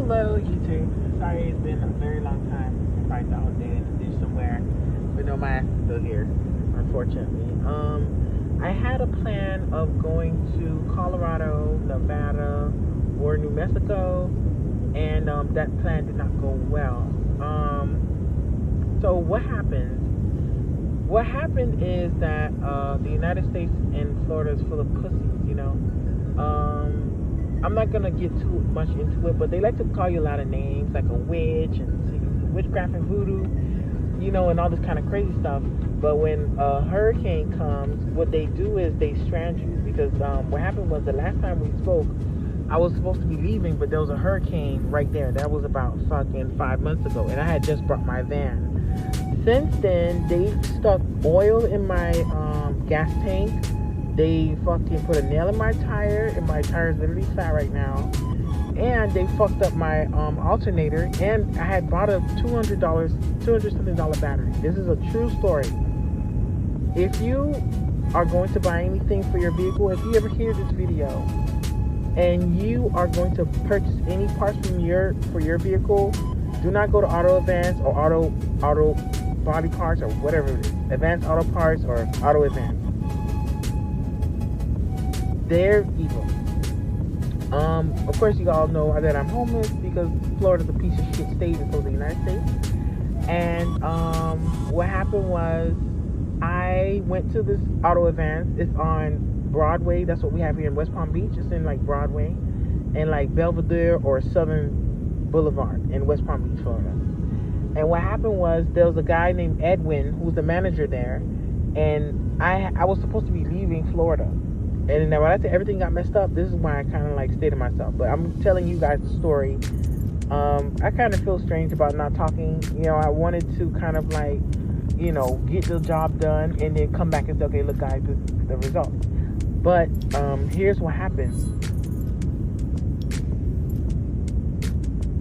Hello, YouTube. Sorry, it's been a very long time. I probably thought I was dead in the ditch somewhere, but no, my ass is still here, unfortunately. I had a plan of going to Colorado, Nevada, or New Mexico, and that plan did not go well. So what happened? What happened is that the United States and Florida is full of pussies, you know. I'm not gonna get too much into it, but they like to call you a lot of names, like a witch and witchcraft and voodoo, you know, and all this kind of crazy stuff. But when a hurricane comes, what they do is they strand you, because what happened was the last time we spoke, I was supposed to be leaving, but there was a hurricane right there. That was about fucking 5 months ago, and I had just brought my van. Since then, they stuck oil in my gas tank. They fucking put a nail in my tire, and my tire is literally flat right now. And they fucked up my alternator, and I had bought a $200 something battery. This is a true story. If you are going to buy anything for your vehicle, if you ever hear this video, and you are going to purchase any parts for your vehicle, do not go to Auto Advance or Auto Body Parts or whatever it is. Advanced Auto Parts or Auto Advance. They're evil. Of course, you all know that I'm homeless because Florida's a piece of shit state and so is the United States. And what happened was I went to this Auto Advance. It's on Broadway. That's what we have here in West Palm Beach. It's in like Broadway and like Belvedere or Southern Boulevard in West Palm Beach, Florida. And what happened was there was a guy named Edwin who was the manager there, and I was supposed to be leaving Florida. And then when I said everything got messed up, this is why I kind of like stayed to myself. But I'm telling you guys the story. I kind of feel strange about not talking. You know, I wanted to kind of like, you know, get the job done and then come back and say, okay, look guys, this is the result. But here's what happened.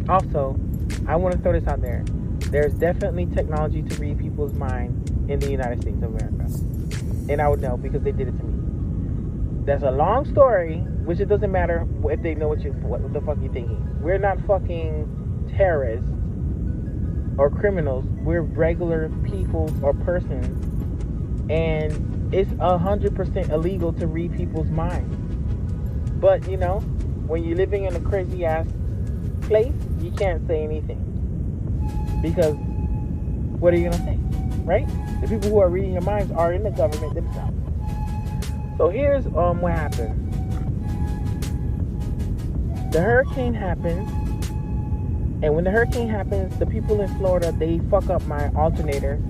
Also, I want to throw this out there. There's definitely technology to read people's minds in the United States of America. And I would know because they did it to me. That's a long story, which it doesn't matter if they know what the fuck you're thinking. We're not fucking terrorists or criminals. We're regular people or persons. And it's 100% illegal to read people's minds. But, you know, when you're living in a crazy ass place, you can't say anything. Because what are you going to say? Right? The people who are reading your minds are in the government themselves. So here's what happened. The hurricane happens, and when the hurricane happens, the people in Florida, they fuck up my alternator,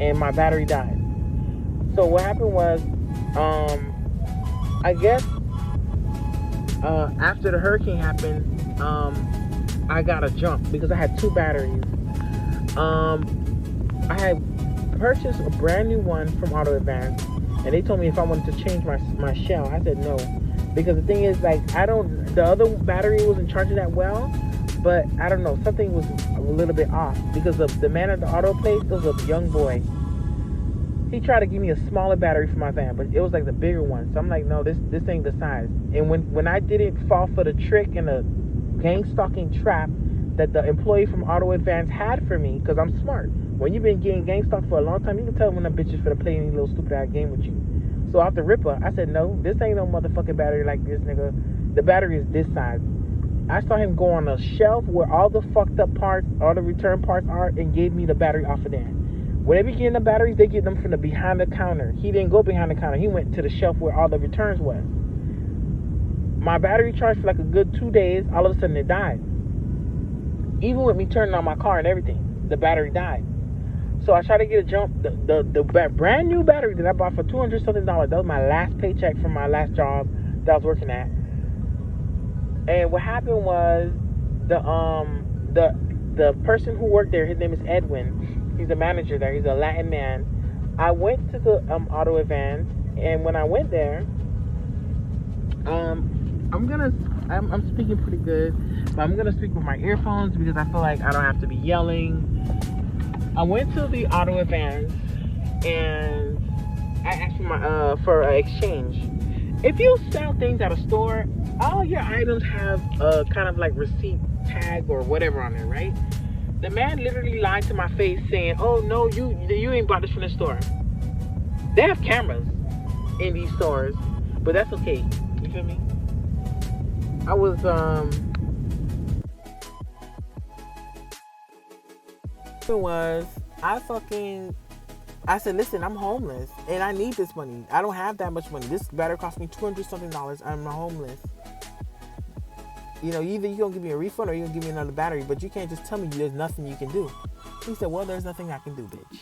and my battery died. So what happened was, I guess after the hurricane happened, I got a jump because I had two batteries. I had purchased a brand new one from Auto Advance. And they told me if I wanted to change my shell. I said no. Because the thing is, like, the other battery wasn't charging that well. But, I don't know, something was a little bit off. Because the man at the auto place was a young boy. He tried to give me a smaller battery for my van. But it was like the bigger one. So I'm like, no, this ain't the size. And when I didn't fall for the trick and the gang stalking trap that the employee from Auto Advance had for me, because I'm smart. When you've been getting gang stalked for a long time, you can tell when a bitch is finna play any little stupid ass game with you. So off the ripper, I said, no, this ain't no motherfucking battery like this, nigga. The battery is this size. I saw him go on a shelf where all the fucked up parts, all the return parts are, and gave me the battery off of there. When they be getting the batteries, they get them from the behind the counter. He didn't go behind the counter. He went to the shelf where all the returns was. My battery charged for like a good 2 days. All of a sudden, it died. Even with me turning on my car and everything, the battery died. So I tried to get a jump. The brand new battery that I bought for $200 something. That was my last paycheck from my last job that I was working at. And what happened was the person who worked there, his name is Edwin. He's the manager there. He's a Latin man. I went to the Auto Advance, and when I went there, I'm speaking pretty good, but I'm gonna speak with my earphones because I feel like I don't have to be yelling. I went to the Auto Advance and I asked for an exchange. If you sell things at a store, all your items have a kind of like receipt tag or whatever on there, right? The man literally lied to my face saying, "Oh no, you ain't bought this from the store." They have cameras in these stores, but that's okay. You feel me? I was was I fucking I said, listen, I'm homeless and I need this money. I don't have that much money. This battery cost me $200 something. I'm homeless. You know, either you're gonna give me a refund or you're gonna give me another battery, but you can't just tell me there's nothing you can do. He said, well, there's nothing I can do, bitch.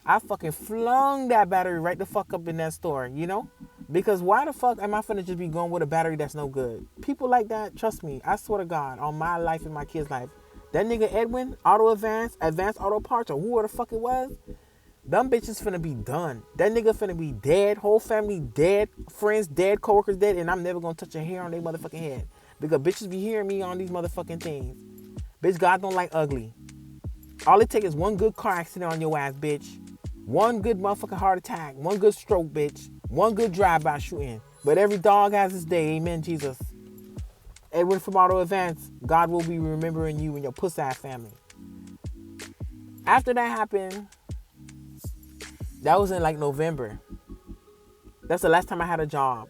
I fucking flung that battery right the fuck up in that store, you know? Because why the fuck am I finna just be going with a battery that's no good? People like that, trust me, I swear to God, on my life and my kid's life, that nigga Edwin, Advanced Auto Parts, or whoever the fuck it was, them bitches finna be done. That nigga finna be dead, whole family dead, friends dead, coworkers dead, and I'm never gonna touch a hair on their motherfucking head. Because bitches be hearing me on these motherfucking things. Bitch, God don't like ugly. All it takes is one good car accident on your ass, bitch. One good motherfucking heart attack. One good stroke, bitch. One good drive-by shooting. But every dog has his day. Amen, Jesus. Edwin from Auto Advance, God will be remembering you and your puss-ass family. After that happened, that was in like November. That's the last time I had a job.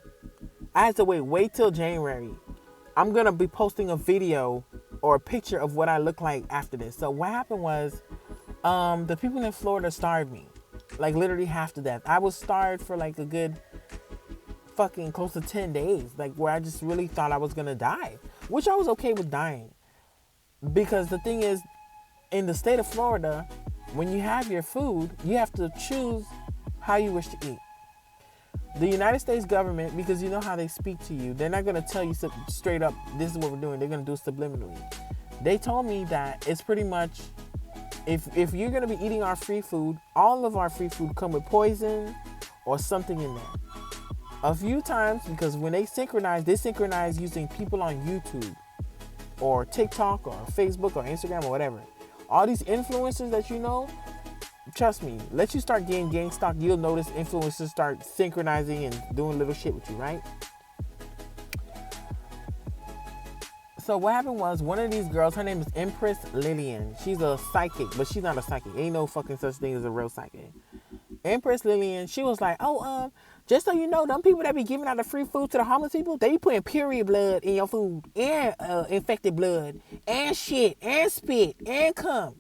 I had to wait till January. I'm going to be posting a video or a picture of what I look like after this. So what happened was, the people in Florida starved me. Like literally half to death. I was starved for like a good fucking close to 10 days. Like where I just really thought I was going to die. Which I was okay with dying. Because the thing is, in the state of Florida, when you have your food, you have to choose how you wish to eat. The United States government, because you know how they speak to you, they're not going to tell you straight up, this is what we're doing. They're going to do it subliminally. They told me that it's pretty much, if you're going to be eating our free food, all of our free food come with poison or something in there. A few times, because when they synchronize using people on YouTube or TikTok or Facebook or Instagram or whatever. All these influencers that you know, trust me, let you start getting gang stock, you'll notice influencers start synchronizing and doing little shit with you, right? So what happened was, one of these girls, her name is Empress Lillian. She's a psychic, but she's not a psychic. Ain't no fucking such thing as a real psychic. Empress Lillian, she was like, just so you know, them people that be giving out the free food to the homeless people, they be putting period blood in your food, and infected blood, and shit, and spit, and cum.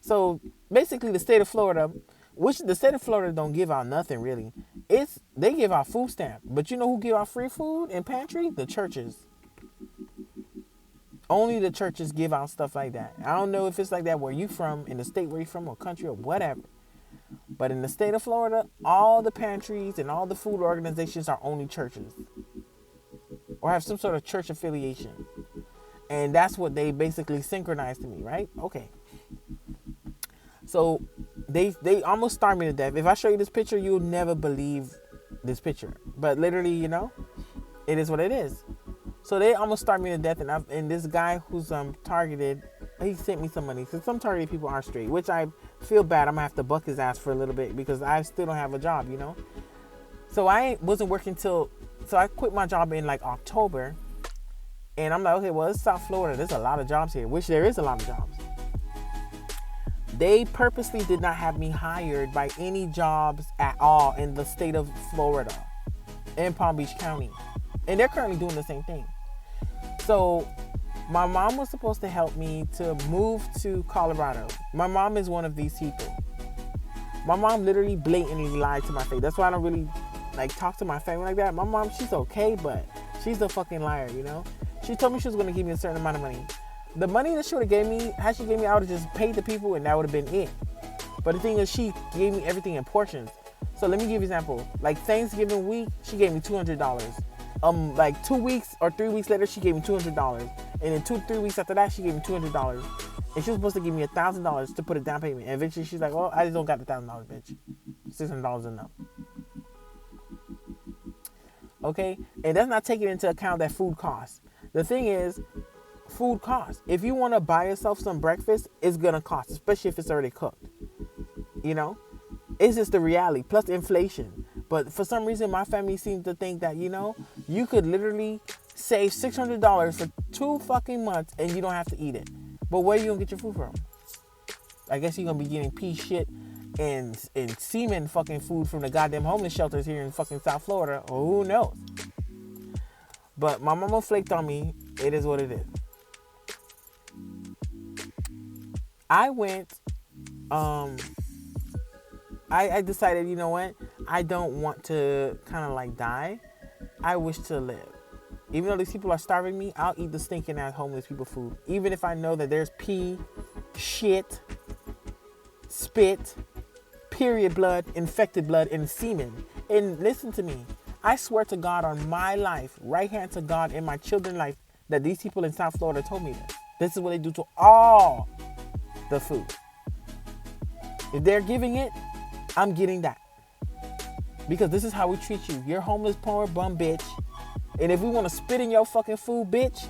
So basically the state of Florida, which the state of Florida don't give out nothing really. They give out food stamp. But you know who give out free food and pantry? The churches. Only the churches give out stuff like that. I don't know if it's like that where you from, in the state where you from, or country, or whatever. But in the state of Florida, all the pantries and all the food organizations are only churches. Or have some sort of church affiliation. And that's what they basically synchronized to me, right? Okay. So they almost starved me to death. If I show you this picture, you'll never believe this picture. But literally, you know, it is what it is. So they almost starved me to death, and this guy who's targeted, he sent me some money. Because some targeted people aren't straight, which I feel bad. I'm going to have to buck his ass for a little bit because I still don't have a job, you know. So I wasn't working so I quit my job in like October. And I'm like, okay, well, it's South Florida. There's a lot of jobs here, which there is a lot of jobs. They purposely did not have me hired by any jobs at all in the state of Florida, in Palm Beach County. And they're currently doing the same thing. So my mom was supposed to help me to move to Colorado. My mom is one of these people. My mom literally blatantly lied to my face. That's why I don't really like talk to my family like that. My mom, she's okay, but she's a fucking liar, you know? She told me she was going to give me a certain amount of money. The money that she would have gave me, had she gave me, I would have just paid the people and that would have been it. But the thing is, she gave me everything in portions. So let me give you an example. Like Thanksgiving week, she gave me $200. Like 2 weeks or 3 weeks later, she gave me $200. And then 2-3 weeks after that, she gave me $200. And she was supposed to give me $1,000 to put a down payment. And eventually she's like, well, I just don't got the $1,000, bitch. $600 enough. Okay? And that's not taking into account that food costs. The thing is, food costs. If you want to buy yourself some breakfast, it's going to cost, especially if it's already cooked. You know? It's just the reality, plus inflation. But for some reason, my family seems to think that, you know, you could literally save $600 for 2 fucking months and you don't have to eat it. But where you gonna get your food from? I guess you're gonna be getting pea shit and semen fucking food from the goddamn homeless shelters here in fucking South Florida, or who knows. But my mama flaked on me. It is what it is. I went, I decided, you know what? I don't want to kind of like die. I wish to live. Even though these people are starving me, I'll eat the stinking ass homeless people food. Even if I know that there's pee, shit, spit, period blood, infected blood, and semen. And listen to me. I swear to God on my life, right hand to God in my children's life, that these people in South Florida told me this. This is what they do to all the food. If they're giving it, I'm getting that. Because this is how we treat you. You're homeless, poor, bum bitch. And if we want to spit in your fucking food, bitch,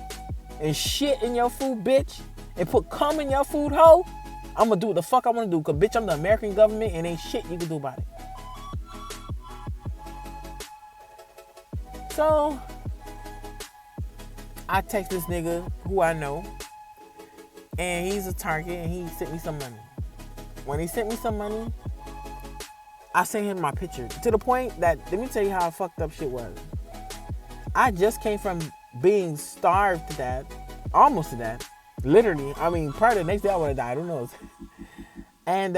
and shit in your food, bitch, and put cum in your food, hoe, I'm going to do what the fuck I want to do. Because, bitch, I'm the American government and ain't shit you can do about it. So, I text this nigga who I know. And he's a target and he sent me some money. When he sent me some money, I sent him my picture. To the point that, let me tell you how fucked up shit was. I just came from being starved to death, almost to death, literally. I mean, probably the next day I would have died, who knows. And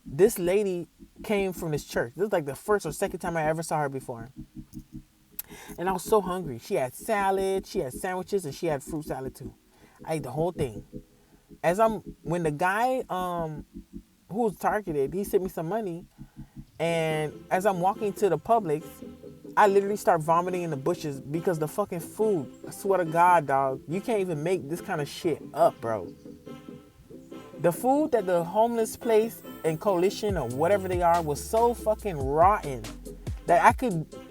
this lady came from this church. This is like the first or second time I ever saw her before. And I was so hungry. She had salad, she had sandwiches, and she had fruit salad too. I ate the whole thing. When the guy who was targeted, he sent me some money. And as I'm walking to the Publix, I literally start vomiting in the bushes because the fucking food, I swear to God, dog, you can't even make this kind of shit up, bro. The food that the homeless place and coalition or whatever they are was so fucking rotten that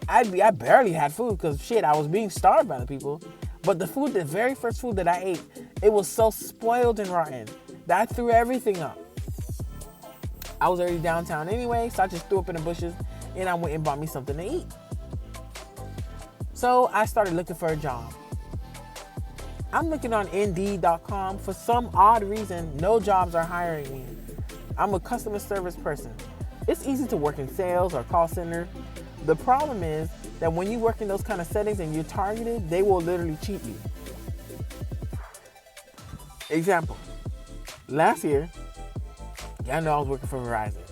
I barely had food because shit, I was being starved by the people. But the very first food that I ate, it was so spoiled and rotten that I threw everything up. I was already downtown anyway, so I just threw up in the bushes and I went and bought me something to eat. So I started looking for a job. I'm looking on Indeed.com. For some odd reason, no jobs are hiring me. I'm a customer service person. It's easy to work in sales or call center. The problem is that when you work in those kind of settings and you're targeted, they will literally cheat you. Example. Last year, I know I was working for Verizon.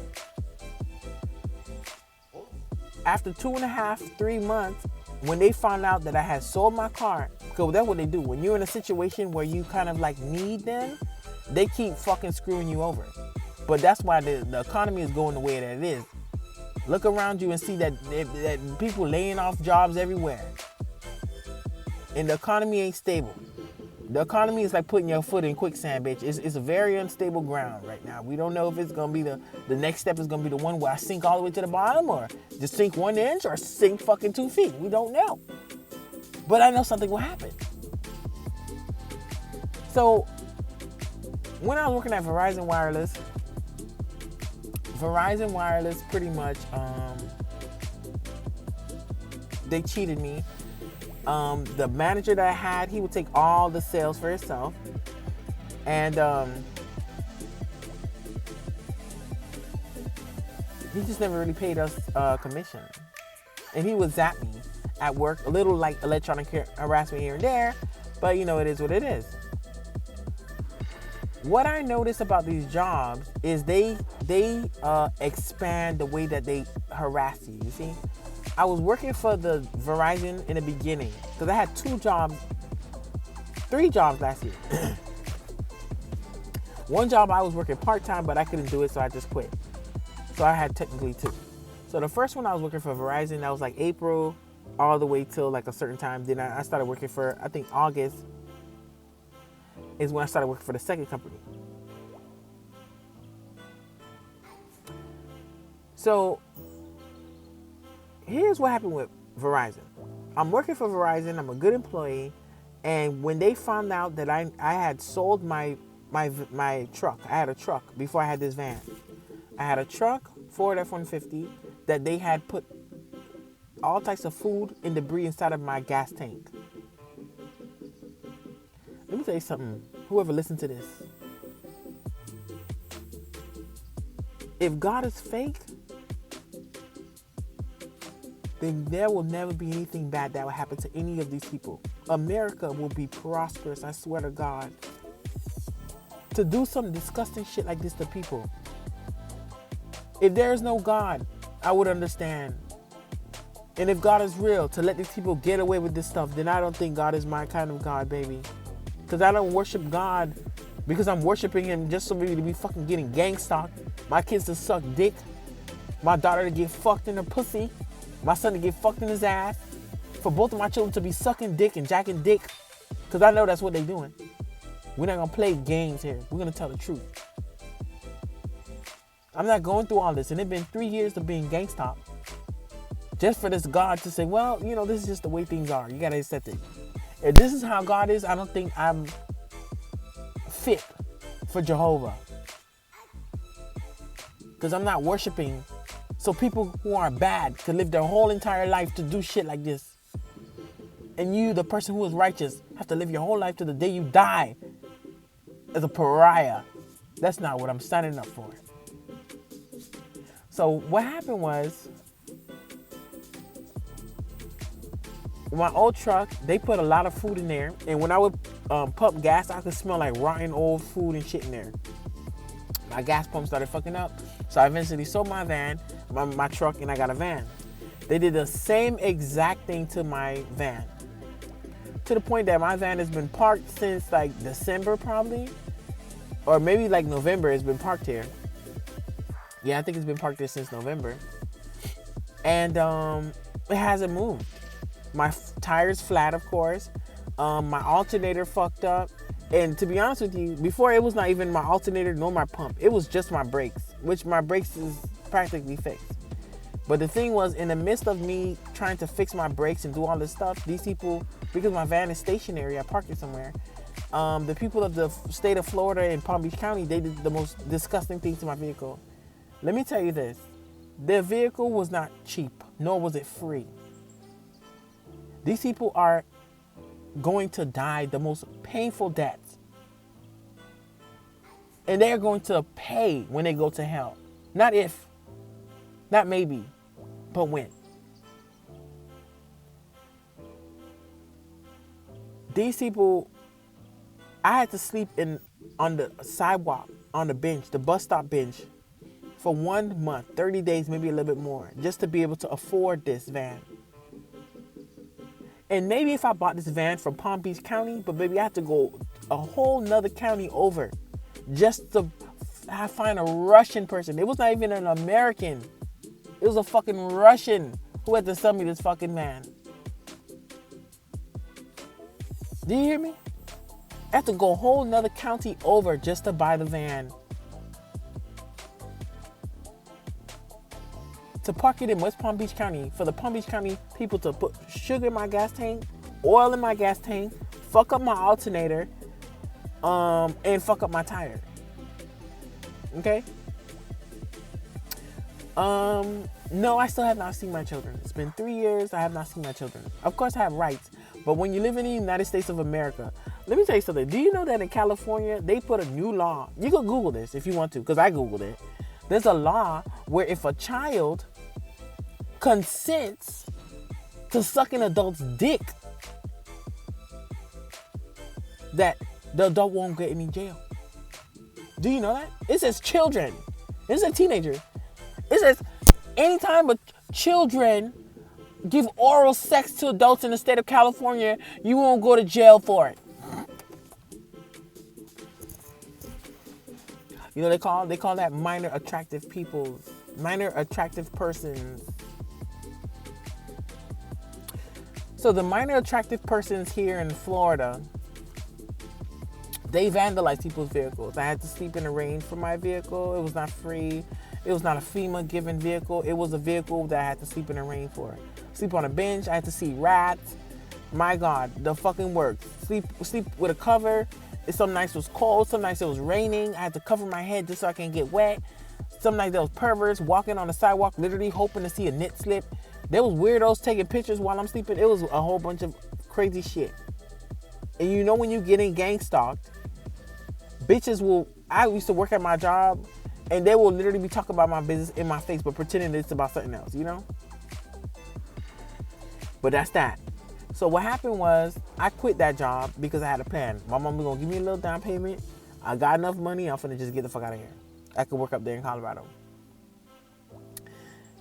After 2.5, 3 months, when they found out that I had sold my car, because that's what they do. When you're in a situation where you kind of like need them, they keep fucking screwing you over. But that's why the economy is going the way that it is. Look around you and see that people laying off jobs everywhere. And the economy ain't stable. The economy is like putting your foot in quicksand, bitch. It's a very unstable ground right now. We don't know if it's going to be the next step is going to be the one where I sink all the way to the bottom or just sink 1 inch or sink fucking 2 feet. We don't know. But I know something will happen. So when I was working at Verizon Wireless pretty much, they cheated me. The manager that I had, he would take all the sales for himself. And he just never really paid us commission. And he would zap me at work, a little like electronic harassment here and there, but you know, it is what it is. What I notice about these jobs is they expand the way that they harass you, you see? I was working for the Verizon in the beginning because I had 3 jobs last year. One job I was working part-time, but I couldn't do it, so I just quit. So I had technically 2. So the first one I was working for Verizon, that was like April all the way till like a certain time. Then I started working for, I think August is when I started working for the second company. So here's what happened with Verizon. I'm working for Verizon. I'm a good employee. And when they found out that I had sold my truck, I had a truck before I had this van. I had a truck, Ford F-150, that they had put all types of food and debris inside of my gas tank. Let me tell you something. Whoever listens to this. If God is fake, then there will never be anything bad that will happen to any of these people. America will be prosperous, I swear to God. To do some disgusting shit like this to people. If there is no God, I would understand. And if God is real, to let these people get away with this stuff, then I don't think God is my kind of God, baby. Because I don't worship God because I'm worshiping him just so maybe to be fucking getting gang stalked. My kids to suck dick. My daughter to get fucked in her pussy. My son to get fucked in his ass. For both of my children to be sucking dick and jacking dick. Because I know that's what they're doing. We're not going to play games here. We're going to tell the truth. I'm not going through all this. And it's been 3 years of being gang stalked. Just for this God to say, well, you know, this is just the way things are. You got to accept it. If this is how God is, I don't think I'm fit for Jehovah. Because I'm not worshiping. So people who are bad could live their whole entire life to do shit like this. And you, the person who is righteous, have to live your whole life to the day you die as a pariah. That's not what I'm signing up for. So what happened was, my old truck, they put a lot of food in there. And when I would pump gas, I could smell like rotten old food and shit in there. My gas pump started fucking up. So I eventually sold my van, my truck, and I got a van. They did the same exact thing to my van. To the point that my van has been parked since like December probably. Or maybe like November it's been parked here. Yeah, I think it's been parked there since November. And it hasn't moved. My tire's flat, of course. My alternator fucked up. And to be honest with you, before it was not even my alternator nor my pump. It was just my brakes, which my brakes is practically fixed. But the thing was, in the midst of me trying to fix my brakes and do all this stuff, these people, because my van is stationary, I parked it somewhere. The people of the state of Florida and Palm Beach County, they did the most disgusting things to my vehicle. Let me tell you this. The vehicle was not cheap, nor was it free. These people are going to die the most painful deaths. And they are going to pay when they go to hell. Not if, not maybe, but when. These people, I had to sleep on the sidewalk, on the bench, the bus stop bench, for 1 month, 30 days, maybe a little bit more, just to be able to afford this van. And maybe if I bought this van from Palm Beach County, but maybe I have to go a whole nother county over just to find a Russian person. It was not even an American. It was a fucking Russian who had to sell me this fucking van. Do you hear me? I have to go a whole nother county over just to buy the van. To park it in West Palm Beach County, for the Palm Beach County people to put sugar in my gas tank, oil in my gas tank, fuck up my alternator, and fuck up my tire. Okay? No, I still have not seen my children. It's been 3 years, I have not seen my children. Of course I have rights, but when you live in the United States of America, let me tell you something. Do you know that in California, they put a new law? You can Google this if you want to, because I Googled it. There's a law where if a child consents to suck an adult's dick, that the adult won't get any jail. Do you know that? It says children. It says teenager. It says anytime children give oral sex to adults in the state of California, you won't go to jail for it. You know, they call that minor attractive persons. So the minor attractive persons here in Florida, they vandalize people's vehicles. I had to sleep in the rain for my vehicle. It was not free. It was not a FEMA given vehicle. It was a vehicle that I had to sleep in the rain for. Sleep on a bench. I had to see rats. My God, the fucking works. Sleep with a cover. Some nights it was cold. Some nights it was raining. I had to cover my head just so I can't get wet. Some nights there was perverts walking on the sidewalk, literally hoping to see a nit slip. There was weirdos taking pictures while I'm sleeping. It was a whole bunch of crazy shit. And you know when you getting gang stalked, bitches will... I used to work at my job, and they will literally be talking about my business in my face, but pretending it's about something else, you know? But that's that. So what happened was, I quit that job because I had a plan. My mom was going to give me a little down payment. I got enough money, I'm finna just get the fuck out of here. I could work up there in Colorado.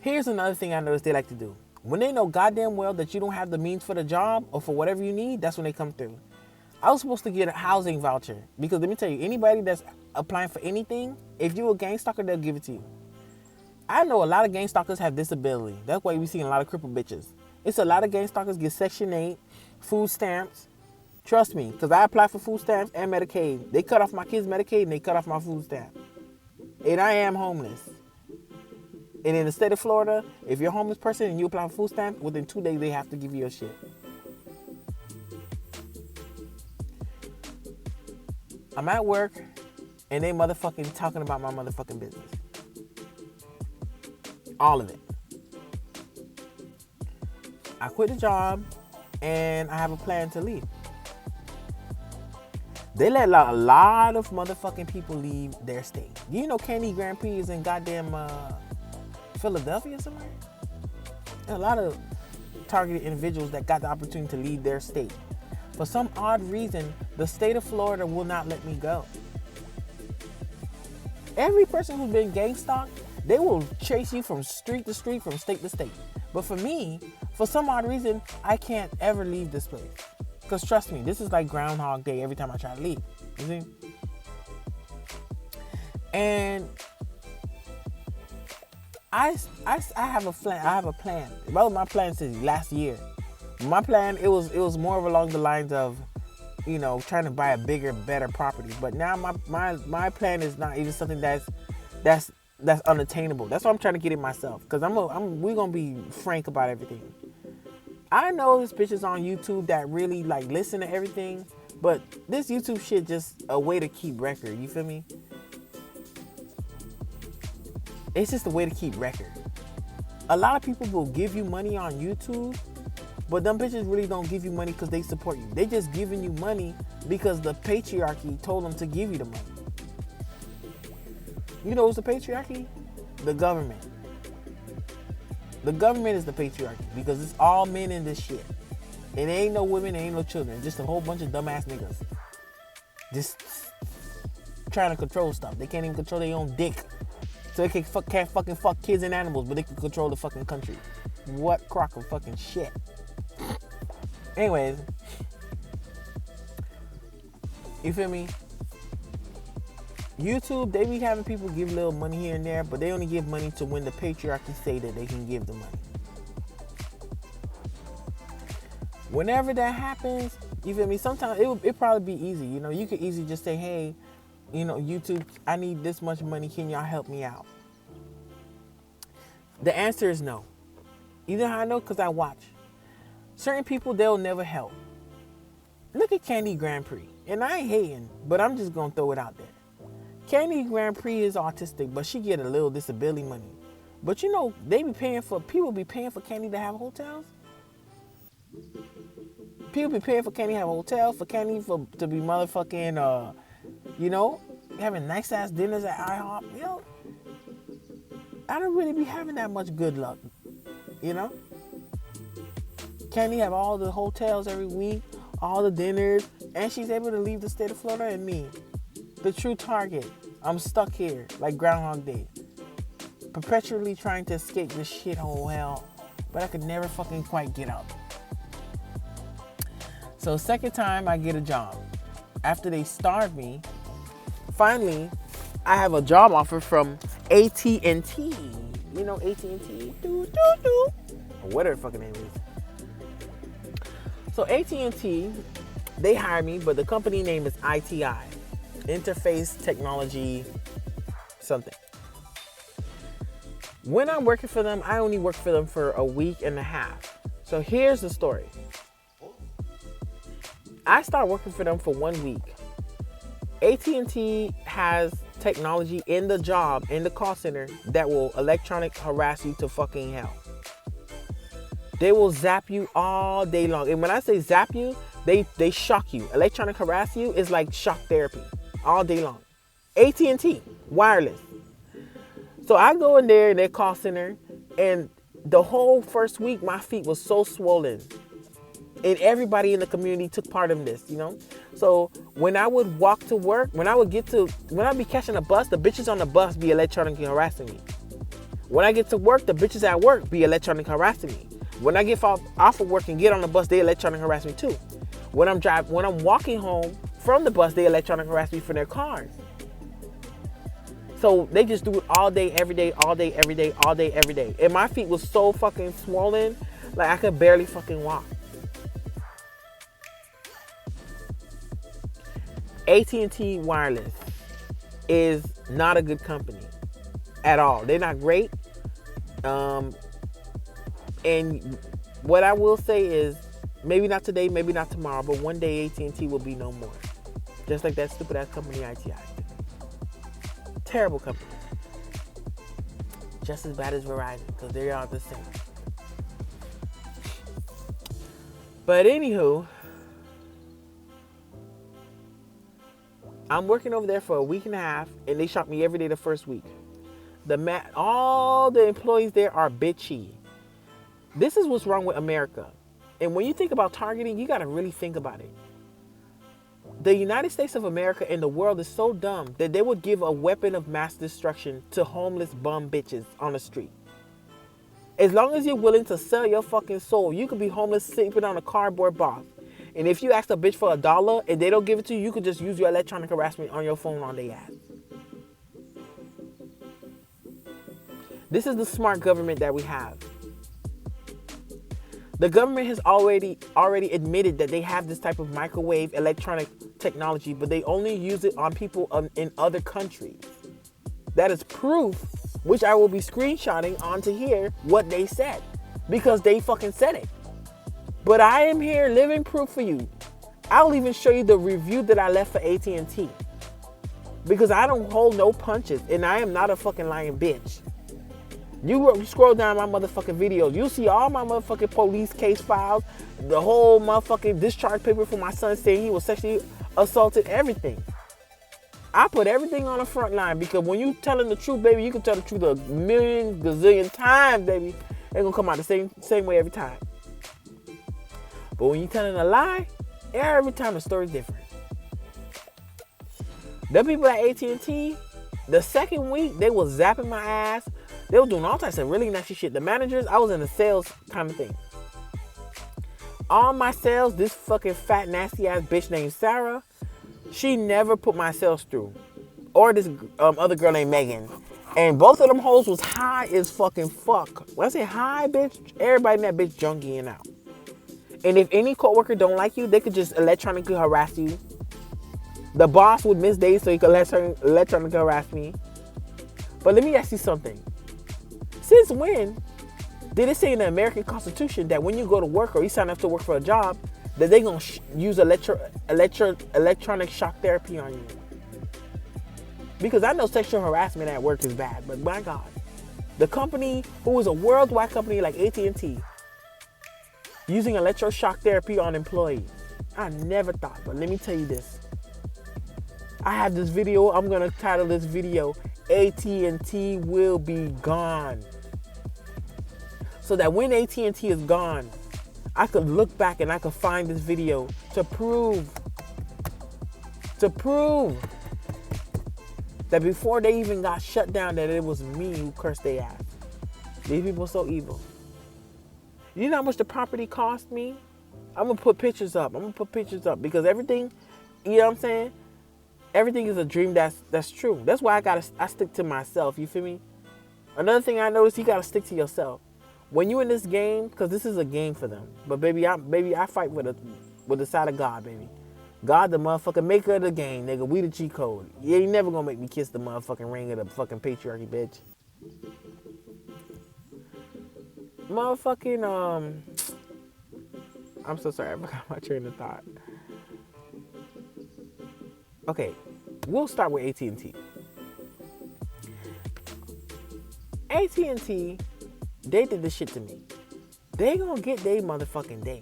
Here's another thing I noticed they like to do. When they know goddamn well that you don't have the means for the job or for whatever you need, that's when they come through. I was supposed to get a housing voucher because let me tell you, anybody that's applying for anything, if you're a gang stalker, they'll give it to you. I know a lot of gang stalkers have disability. That's why we see a lot of crippled bitches. It's a lot of gang stalkers get Section 8, food stamps. Trust me, because I applied for food stamps and Medicaid. They cut off my kids' Medicaid and they cut off my food stamp. And I am homeless. And in the state of Florida, if you're a homeless person and you apply for food stamps, within 2 days they have to give you your shit. I'm at work and they motherfucking talking about my motherfucking business. All of it. I quit the job and I have a plan to leave. They let a lot of motherfucking people leave their state. You know Candy Grand Prix is in goddamn Philadelphia somewhere? There are a lot of targeted individuals that got the opportunity to leave their state. For some odd reason, the state of Florida will not let me go. Every person who's been gang stalked, they will chase you from street to street, from state to state. But for me, for some odd reason, I can't ever leave this place. Because trust me, this is like Groundhog Day every time I try to leave. You see? And I have a plan. I have a plan. That was my plan since last year. My plan, it was more of along the lines of, you know, trying to buy a bigger, better property. But now my plan is not even something that's unattainable. That's why I'm trying to get it myself. Because we're gonna be frank about everything. I know there's bitches on YouTube that really like listen to everything, but this YouTube shit just a way to keep record. You feel me? It's just a way to keep record. A lot of people will give you money on YouTube, but them bitches really don't give you money because they support you. They just giving you money because the patriarchy told them to give you the money. You know what's the patriarchy? The government. The government is the patriarchy because it's all men in this shit. And there ain't no women, there ain't no children. Just a whole bunch of dumbass niggas. Just trying to control stuff. They can't even control their own dick. So they can't fucking fuck kids and animals, but they can control the fucking country. What crock of fucking shit. Anyways. You feel me? YouTube, they be having people give little money here and there, but they only give money to when the patriarchy say that they can give the money. Whenever that happens, you feel me? Sometimes it probably be easy. You know, you could easily just say, hey, you know, YouTube, I need this much money. Can y'all help me out? The answer is no. You know how I know? Because I watch. Certain people, they'll never help. Look at Candy Grand Prix. And I ain't hating, but I'm just going to throw it out there. Candy Grand Prix is autistic, but she get a little disability money. But you know, people be paying for Candy to have hotels. People be paying for Candy to have a hotel, for Candy to be motherfucking, you know, having nice ass dinners at IHOP. You know, I don't really be having that much good luck, you know. Candy have all the hotels every week, all the dinners, and she's able to leave the state of Florida. And me, the true target, I'm stuck here like Groundhog Day, perpetually trying to escape this shithole hell, but I could never fucking quite get out. So second time I get a job. After they starved me, finally I have a job offer from AT&T. You know AT&T? Or whatever the fucking name is. So AT&T, they hired me, but the company name is ITI. Interface Technology something. When I'm working for them, I only work for them for a week and a half. So here's the story. I start working for them for 1 week. AT&T has technology in the job, in the call center, that will electronic harass you to fucking hell. They will zap you all day long. And when I say zap you, they shock you. Electronic harass you is like shock therapy all day long. AT&T, wireless. So I go in there in their call center, and the whole first week, my feet was so swollen. And everybody in the community took part in this, you know? So when I would walk to work, when I'd be catching a bus, the bitches on the bus be electronically harassing me. When I get to work, the bitches at work be electronically harassing me. When I get off of work and get on the bus, they electronically harass me too. When I'm walking home from the bus, they electronically harass me from their cars. So they just do it all day, every day, all day, every day, all day, every day. And my feet was so fucking swollen, like I could barely fucking walk. AT&T Wireless is not a good company at all. They're not great. And what I will say is, maybe not today, maybe not tomorrow, but one day AT&T will be no more. Just like that stupid ass company ITI. Terrible company. Just as bad as Verizon, because they are the same. But anywho, I'm working over there for a week and a half, and they shot me every day the first week. All the employees there are bitchy. This is what's wrong with America. And when you think about targeting, you got to really think about it. The United States of America and the world is so dumb that they would give a weapon of mass destruction to homeless bum bitches on the street. As long as you're willing to sell your fucking soul, you could be homeless sleeping on a cardboard box. And if you ask a bitch for $1 and they don't give it to you, you could just use your electronic harassment on your phone on their ass. This is the smart government that we have. The government has already admitted that they have this type of microwave electronic technology, but they only use it on people in other countries. That is proof, which I will be screenshotting onto here, what they said. Because they fucking said it. But I am here living proof for you. I'll even show you the review that I left for AT&T. Because I don't hold no punches, and I am not a fucking lying bitch. You scroll down my motherfucking videos, you'll see all my motherfucking police case files, the whole motherfucking discharge paper for my son saying he was sexually assaulted, everything. I put everything on the front line, because when you telling the truth, baby, you can tell the truth a million gazillion times, baby. It's gonna come out the same way every time. But when you telling a lie, every time the story's different. The people at AT&T, the second week, they was zapping my ass. They were doing all types of really nasty shit. The managers, I was in the sales kind of thing. All my sales, this fucking fat, nasty ass bitch named Sarah, she never put my sales through. Or this other girl named Megan. And both of them hoes was high as fucking fuck. When I say high, bitch, everybody in that bitch junkie out. And if any coworker don't like you, they could just electronically harass you. The boss would miss days so he could electronically harass me. But let me ask you something. Since when did it say in the American Constitution that when you go to work or you sign up to work for a job, that they're going to use electronic shock therapy on you? Because I know sexual harassment at work is bad, but my God, the company who is a worldwide company like AT&T using electroshock therapy on employees, I never thought. But let me tell you this. I have this video. I'm going to title this video, AT&T will be gone. So that when AT&T is gone, I could look back and I could find this video to prove that before they even got shut down, that it was me who cursed their ass. These people are so evil. You know how much the property cost me? I'm going to put pictures up. Because everything, you know what I'm saying? Everything is a dream that's true. That's why I stick to myself. You feel me? Another thing I noticed, you gotta stick to yourself. When you in this game, because this is a game for them. But baby, I fight with the side of God, baby. God, the motherfucking maker of the game, nigga. We the cheat code. You ain't never gonna make me kiss the motherfucking ring of the fucking patriarchy, bitch. Motherfucking I'm so sorry, I forgot my train of thought. Okay, we'll start with AT&T. AT&T, they did this shit to me. they gonna get their motherfucking day.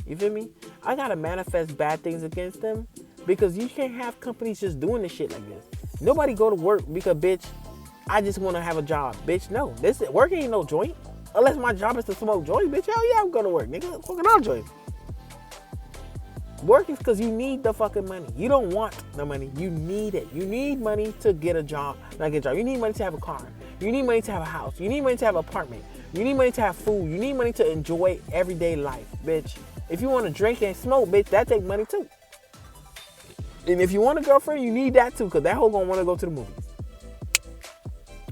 You feel me? I gotta manifest bad things against them because you can't have companies just doing this shit like this. Nobody go to work because, bitch, I just want to have a job. Bitch, no. This work ain't no joint. Unless my job is to smoke joint, bitch, hell yeah, I'm going to work, nigga. Fucking all joints. Work is because you need the fucking money. You don't want the money. You need it. You need money to get a job. Not get a job. You need money to have a car. You need money to have a house. You need money to have an apartment. You need money to have food. You need money to enjoy everyday life, bitch. If you want to drink and smoke, bitch, that take money too. And if you want a girlfriend, you need that too, because that hoe gonna want to go to the movies.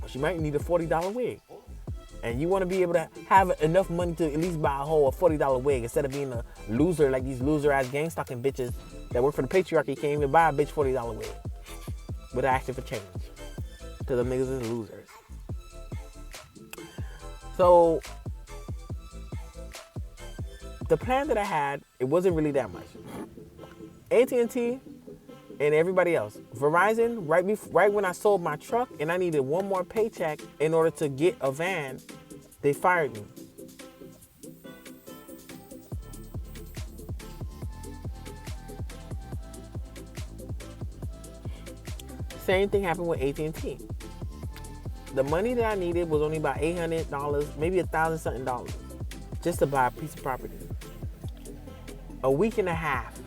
She might need a $40 wig. And you want to be able to have enough money to at least buy a whole $40 wig instead of being a loser like these loser-ass gang-stalking bitches that work for the patriarchy can't even buy a bitch $40 wig without asking for change. Because them niggas is losers. So, the plan that I had, it wasn't really that much. AT&T and everybody else. Verizon, right when I sold my truck and I needed one more paycheck in order to get a van, they fired me. Same thing happened with AT&T. The money that I needed was only about $800, maybe $1,000-something just to buy a piece of property. A week and a half.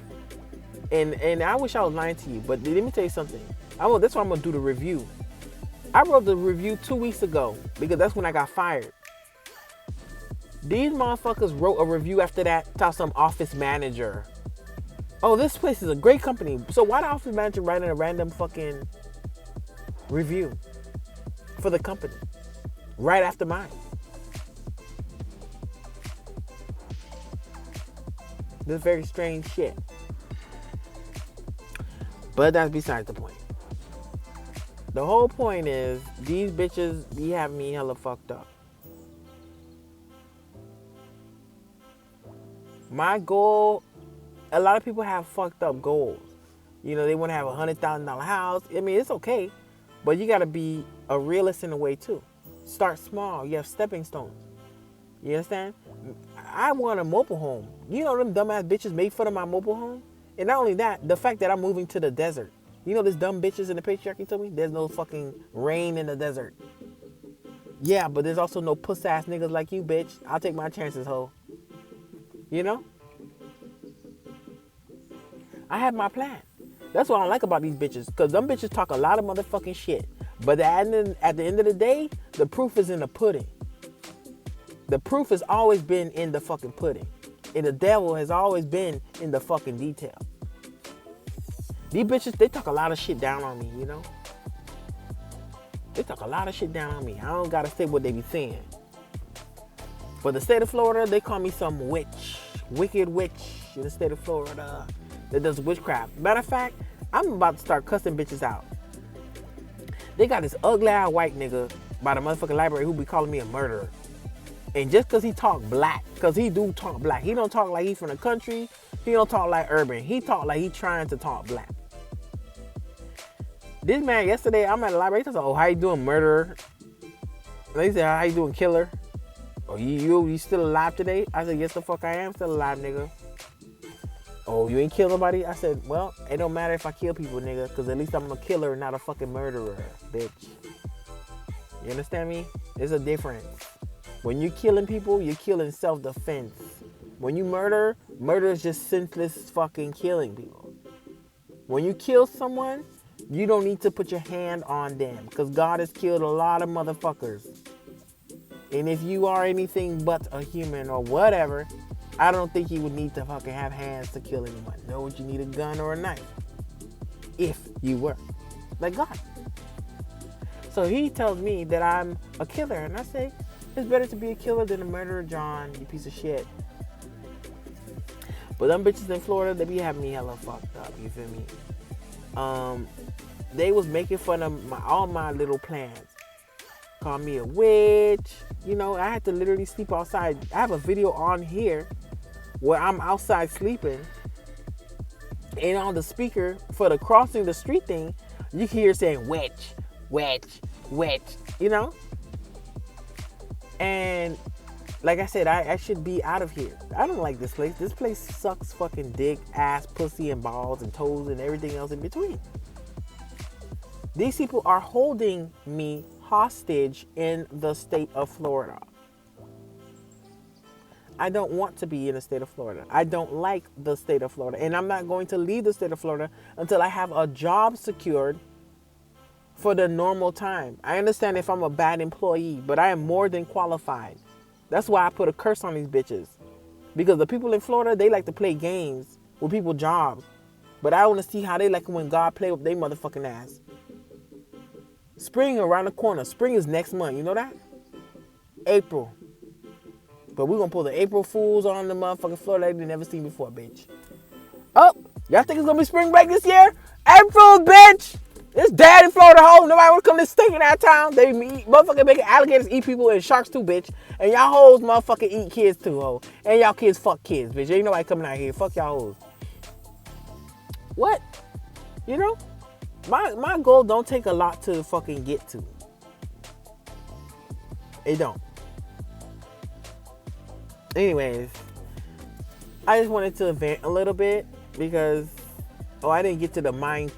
And I wish I was lying to you, but let me tell you something. That's why I'm going to do the review. I wrote the review 2 weeks ago because that's when I got fired. These motherfuckers wrote a review after that, tell some office manager. Oh, this place is a great company. So why the office manager writing a random fucking review for the company right after mine? This is very strange shit. But that's besides the point. The whole point is these bitches be having me hella fucked up. My goal, a lot of people have fucked up goals. You know, they want to have a $100,000 house. I mean, it's okay. But you got to be a realist in a way too. Start small. You have stepping stones. You understand? I want a mobile home. You know them dumbass bitches made fun of my mobile home? And not only that, the fact that I'm moving to the desert. You know this dumb bitches in the patriarchy told me? There's no fucking rain in the desert. Yeah, but there's also no puss-ass niggas like you, bitch. I'll take my chances, ho. You know? I have my plan. That's what I don't like about these bitches. Because them bitches talk a lot of motherfucking shit. But at the end of the day, the proof is in the pudding. The proof has always been in the fucking pudding. And the devil has always been in the fucking detail. These bitches, they talk a lot of shit down on me, you know? They talk a lot of shit down on me. I don't gotta say what they be saying. For the state of Florida, they call me some witch. Wicked witch in the state of Florida that does witchcraft. Matter of fact, I'm about to start cussing bitches out. They got this ugly-ass white nigga by the motherfucking library who be calling me a murderer. And just because he talk black, because he do talk black. He don't talk like he from the country. He don't talk like urban. He talk like he trying to talk black. This man, yesterday, I'm at the library. He said, oh, how you doing, murderer? And he said, how you doing, killer? Oh, you still alive today? I said, yes, the fuck I am still alive, nigga. Oh, you ain't killed nobody? I said, well, it don't matter if I kill people, nigga, because at least I'm a killer, not a fucking murderer, bitch. You understand me? There's a difference. When you're killing people, you're killing self-defense. When you murder is just senseless fucking killing people. When you kill someone, you don't need to put your hand on them because God has killed a lot of motherfuckers. And if you are anything but a human or whatever, I don't think you would need to fucking have hands to kill anyone. No, would you need a gun or a knife? If you were like God. So he tells me that I'm a killer, and I say, it's better to be a killer than a murderer, John, you piece of shit. But them bitches in Florida, they be having me hella fucked up, you feel me? They was making fun of all my little plans. Call me a witch. You know, I had to literally sleep outside. I have a video on here where I'm outside sleeping. And on the speaker for the crossing the street thing, you can hear saying witch, witch, witch, you know? And Like I said, I should be out of here. I don't like this place. This place sucks fucking dick, ass, pussy, and balls, and toes, and everything else in between. These people are holding me hostage in the state of Florida. I don't want to be in the state of Florida. I don't like the state of Florida. And I'm not going to leave the state of Florida until I have a job secured for the normal time. I understand if I'm a bad employee, but I am more than qualified. That's why I put a curse on these bitches. Because the people in Florida, they like to play games with people's jobs. But I want to see how they like it when God play with their motherfucking ass. Spring around the corner. Spring is next month. You know that? April. But we're going to pull the April Fools on the motherfucking Florida like they never seen before, bitch. Oh, y'all think it's going to be spring break this year? April, bitch! It's dead in Florida, ho. Nobody want to come to stinking out town. They eat, motherfucking making alligators eat people and sharks too, bitch. And y'all hoes motherfucking eat kids too, ho. And y'all kids fuck kids, bitch. Ain't nobody coming out here. Fuck y'all hoes. What? You know? My goal don't take a lot to fucking get to. It don't. Anyways, I just wanted to vent a little bit because I didn't get to the mind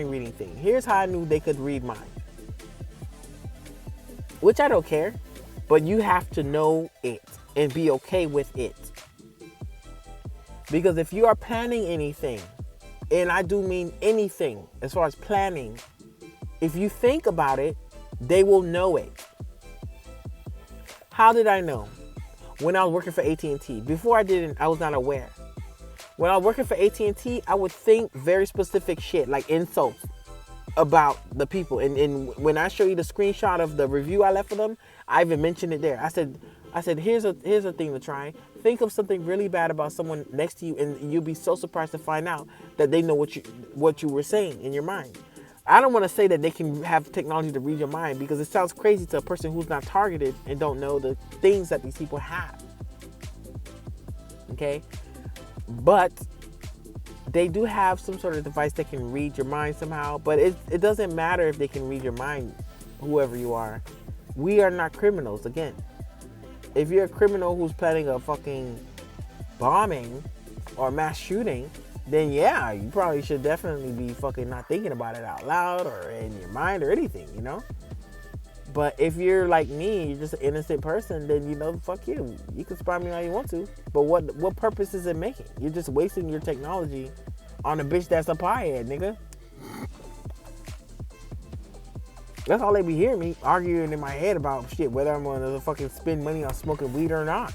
reading thing. Here's how I knew they could read mine. Which I don't care, but you have to know it and be okay with it. Because if you are planning anything, and I do mean anything as far as planning, if you think about it, they will know it. How did I know? When I was working for AT&T. Before I didn't, I was not aware. When I was working for AT&T, I would think very specific shit, like insults about the people. And when I show you the screenshot of the review I left for them, I even mentioned it there. I said, here's a thing to try. Think of something really bad about someone next to you, and you'll be so surprised to find out that they know what you were saying in your mind. I don't want to say that they can have technology to read your mind because it sounds crazy to a person who's not targeted and don't know the things that these people have. Okay? But they do have some sort of device that can read your mind somehow. But it doesn't matter if they can read your mind, whoever you are. We are not criminals, again. If you're a criminal who's planning a fucking bombing or mass shooting, then yeah, you probably should definitely be fucking not thinking about it out loud or in your mind or anything, you know? But if you're like me, you're just an innocent person, then you know, fuck you. You can spy me all you want to. But what purpose is it making? You're just wasting your technology on a bitch that's a piehead, nigga. That's all they be hearing me arguing in my head about shit, whether I'm gonna fucking spend money on smoking weed or not.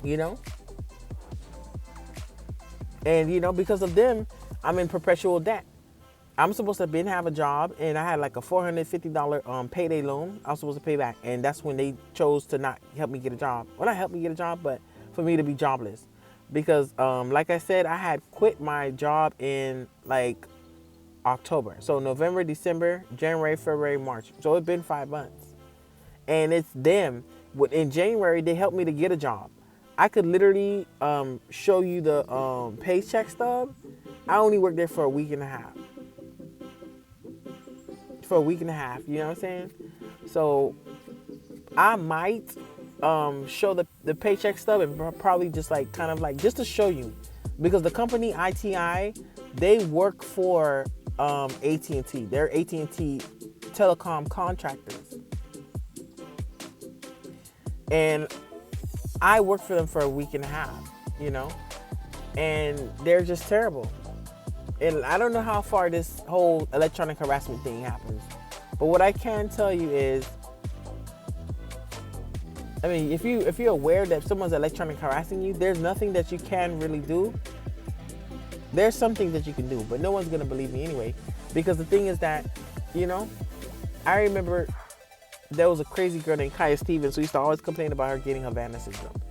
You know? And, you know, because of them, I'm in perpetual debt. I'm supposed to have a job, and I had like a $450 payday loan I was supposed to pay back. And that's when they chose to not help me get a job. Well, not help me get a job, but for me to be jobless. Because, like I said, I had quit my job in like October. So November, December, January, February, March. So it's been 5 months. And it's them. In January, they helped me to get a job. I could literally show you the paycheck stub. I only worked there for a week and a half. For a week and a half, you know what I'm saying? So I might show the paycheck stub and probably just like kind of like just to show you, because the company ITI, they work for AT&T. They're AT&T telecom contractors, and I worked for them for a week and a half, you know, and they're just terrible. And I don't know how far this whole electronic harassment thing happens, but what I can tell you is, I mean, if you're aware that someone's electronic harassing you, there's nothing that you can really do. There's something that you can do, but no one's gonna believe me anyway, because the thing is that, you know, I remember there was a crazy girl named Kaya Stevens who used to always complain about her getting Havana syndrome.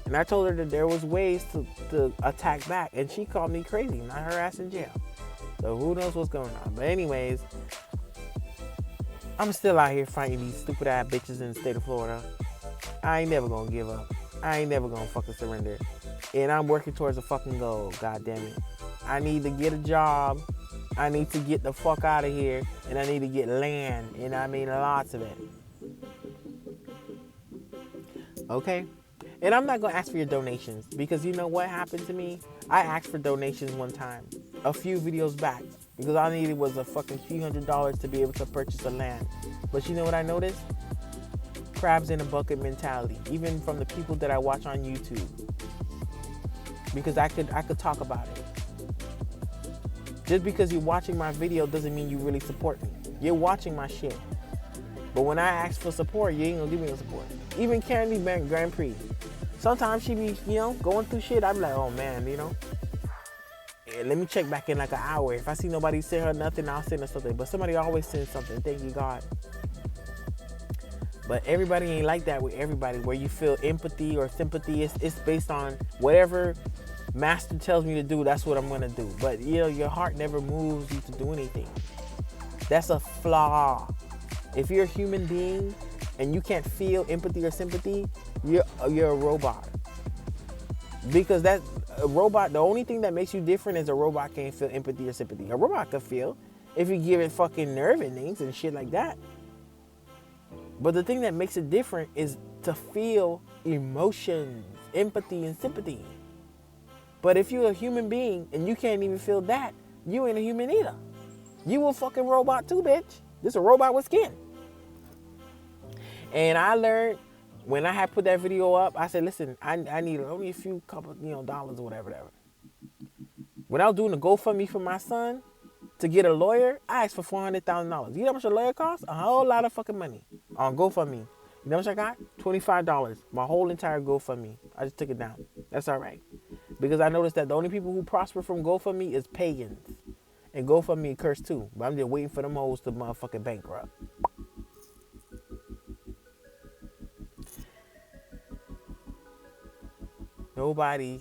And I told her that there was ways to attack back, and she called me crazy, not her ass in jail. So who knows what's going on. But anyways, I'm still out here fighting these stupid ass bitches in the state of Florida. I ain't never gonna give up. I ain't never gonna fucking surrender. And I'm working towards a fucking goal, god damn it. I need to get a job. I need to get the fuck out of here. And I need to get land. And I mean lots of it. Okay? And I'm not going to ask for your donations because you know what happened to me? I asked for donations one time, a few videos back, because all I needed was a fucking few $100s to be able to purchase a land. But you know what I noticed? Crabs in a bucket mentality, even from the people that I watch on YouTube. Because I could talk about it. Just because you're watching my video doesn't mean you really support me. You're watching my shit. But when I ask for support, you ain't gonna give me no support. Even Candy Grand Prix. Sometimes she be, going through shit. I be like, oh man, let me check back in like an hour. If I see nobody send her nothing, I'll send her something. But somebody always sends something. Thank you, God. But everybody ain't like that with everybody. Where you feel empathy or sympathy, it's based on whatever Master tells me to do. That's what I'm gonna do. But your heart never moves you to do anything. That's a flaw. If you're a human being and you can't feel empathy or sympathy, you're a robot. Because that a robot, the only thing that makes you different is a robot can't feel empathy or sympathy. A robot can feel if you give it fucking nerve endings and shit like that. But the thing that makes it different is to feel emotions, empathy and sympathy. But if you're a human being and you can't even feel that, you ain't a human either. You a fucking robot too, bitch. This a robot with skin. And I learned when I had put that video up, I said, listen, I need only a few couple, dollars or whatever. When I was doing the GoFundMe for my son to get a lawyer, I asked for $400,000. You know how much a lawyer costs? A whole lot of fucking money on GoFundMe. You know how much I got? $25. My whole entire GoFundMe. I just took it down. That's all right. Because I noticed that the only people who prosper from GoFundMe is pagans. And GoFundMe cursed too. But I'm just waiting for them hoes to motherfucking bankrupt. Nobody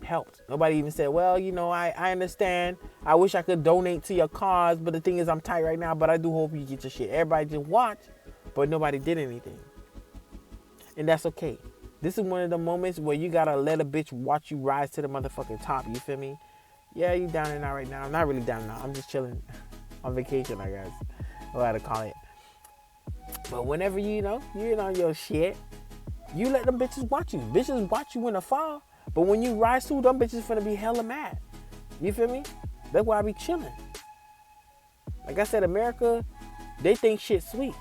helped. Nobody even said, well, I understand. I wish I could donate to your cause, but the thing is I'm tight right now, but I do hope you get your shit. Everybody just watched, but nobody did anything. And that's okay. This is one of the moments where you gotta let a bitch watch you rise to the motherfucking top. You feel me? Yeah, you down and out right now. I'm not really down and out. I'm just chilling on vacation, I guess. Or how to call it. But whenever you're on your shit, you let them bitches watch you. Bitches watch you in the fall. But when you rise through, them bitches finna be hella mad. You feel me? That's why I be chilling. Like I said, America, they think shit sweet.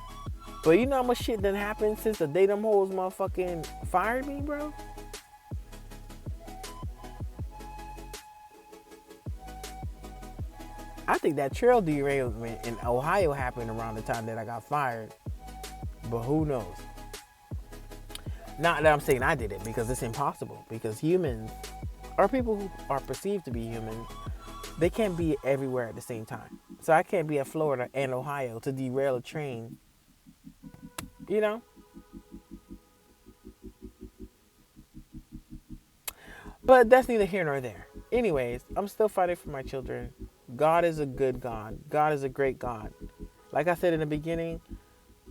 But you know how much shit done happened since the day them hoes motherfucking fired me, bro? I think that trail derailment in Ohio happened around the time that I got fired. But who knows? Not that I'm saying I did it, because it's impossible. Because humans, or people who are perceived to be humans, they can't be everywhere at the same time. So I can't be at Florida and Ohio to derail a train. But that's neither here nor there. Anyways, I'm still fighting for my children. God is a good God. God is a great God. Like I said in the beginning,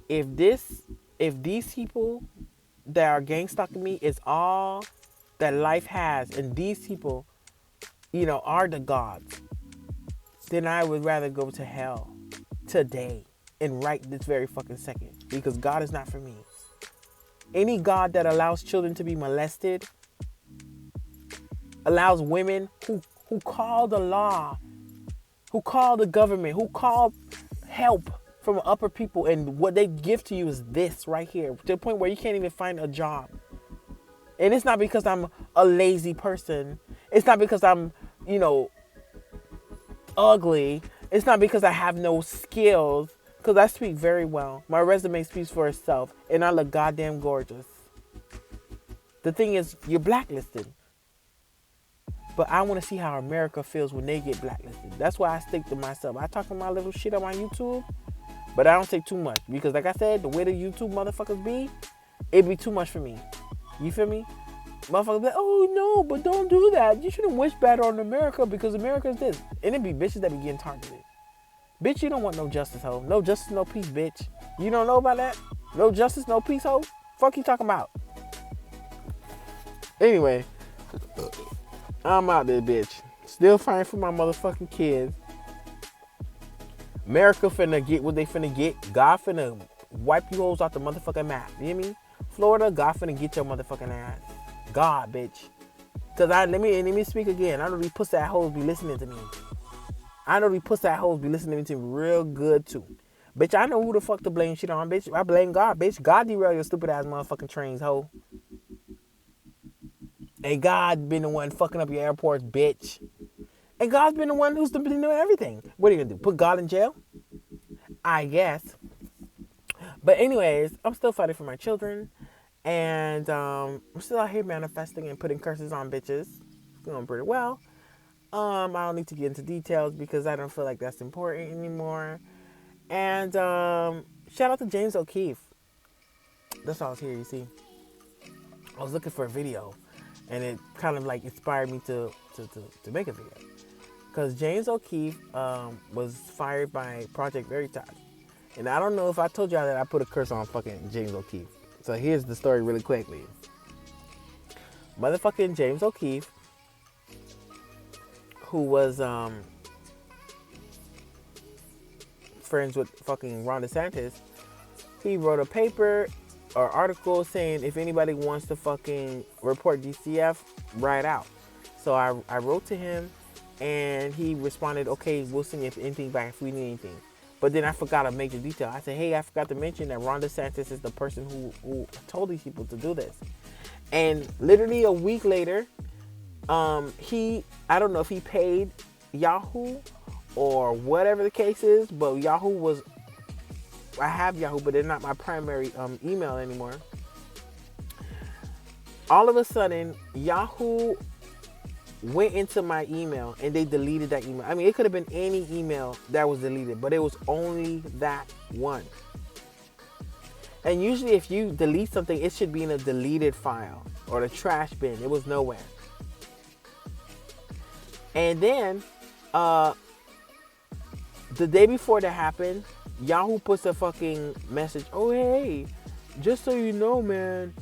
if these people that are gang stalking me is all that life has, and these people, are the gods, then I would rather go to hell today and right this very fucking second, because God is not for me. Any God that allows children to be molested, allows women who call the law, who call the government, who call help from upper people, and what they give to you is this right here, to the point where you can't even find a job. And it's not because I'm a lazy person. It's not because I'm, ugly. It's not because I have no skills, because I speak very well. My resume speaks for itself, and I look goddamn gorgeous. The thing is, you're blacklisted. But I want to see how America feels when they get blacklisted. That's why I stick to myself. I talk my little shit on my YouTube, but I don't say too much. Because like I said, the way the YouTube motherfuckers be, it'd be too much for me. You feel me? Motherfuckers be like, oh no, but don't do that. You shouldn't wish bad on America because America is this. And it be bitches that be getting targeted. Bitch, you don't want no justice, ho. No justice, no peace, bitch. You don't know about that? No justice, no peace, ho? Fuck you talking about? Anyway, I'm out there, bitch. Still fighting for my motherfucking kids. America finna get what they finna get. God finna wipe you hoes off the motherfucking map. You hear me? Florida, God finna get your motherfucking ass. God, bitch. Cause let me speak again. I know these pussy hoes be listening to me. I know these pussy hoes be listening to me real good too. Bitch, I know who the fuck to blame shit on, bitch. I blame God, bitch. God derail your stupid ass motherfucking trains, hoe. And God been the one fucking up your airports, bitch. And God's been the one who's been doing everything. What are you gonna do? Put God in jail? I guess. But anyways, I'm still fighting for my children. And I'm still out here manifesting and putting curses on bitches. It's going pretty well. I don't need to get into details because I don't feel like that's important anymore. And shout out to James O'Keefe. That's all I was here, you see. I was looking for a video and it kind of like inspired me to make a video. Because James O'Keefe was fired by Project Veritas. And I don't know if I told y'all that I put a curse on fucking James O'Keefe. So here's the story really quickly. Motherfucking James O'Keefe, who was friends with fucking Ron DeSantis, he wrote a paper or article saying if anybody wants to fucking report DCF, write out. So I wrote to him and he responded, okay, we'll send you anything back if we need anything. But then I forgot a major detail. I said, hey, I forgot to mention that Ron DeSantis is the person who told these people to do this. And literally a week later, I don't know if he paid Yahoo or whatever the case is, but Yahoo was, I have Yahoo, but they're not my primary email anymore. All of a sudden, Yahoo went into my email and they deleted that email. I mean, it could have been any email that was deleted, but it was only that one. And usually if you delete something, it should be in a deleted file or the trash bin. It was nowhere. And then the day before that happened, Yahoo puts a fucking message. Oh, hey, just so you know, man,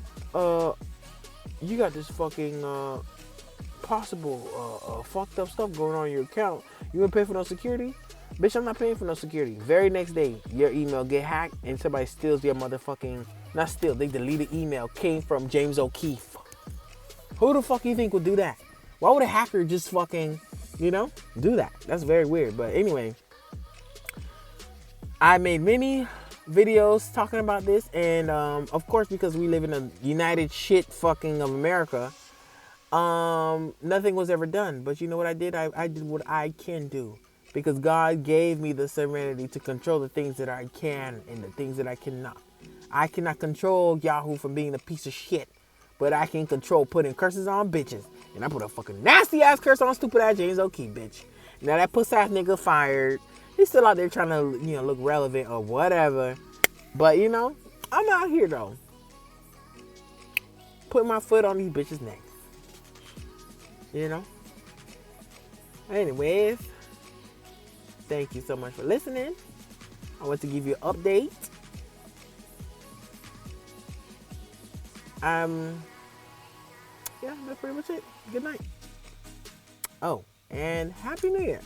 you got this fucking possible fucked up stuff going on in your account. You gonna pay for no security? Bitch, I'm not paying for no security. Very next day, your email get hacked and somebody steals your motherfucking, not steal, they deleted email came from James O'Keefe. Who the fuck you think would do that? Why would a hacker just fucking, do that? That's very weird. But anyway, I made many videos talking about this, and of course, because we live in a united shit fucking of America, nothing was ever done. But you know what I did? I did what I can do, because God gave me the serenity to control the things that I can and the things that I cannot. I cannot control Yahoo from being a piece of shit, but I can control putting curses on bitches. And I put a fucking nasty ass curse on stupid ass James O'Keefe, bitch. Now that puss ass nigga fired. He's still out there trying to, look relevant or whatever. But, I'm out here, though. Putting my foot on these bitches' necks. Anyways. Thank you so much for listening. I want to give you an update. Yeah, that's pretty much it. Good night. Oh, and Happy New Year.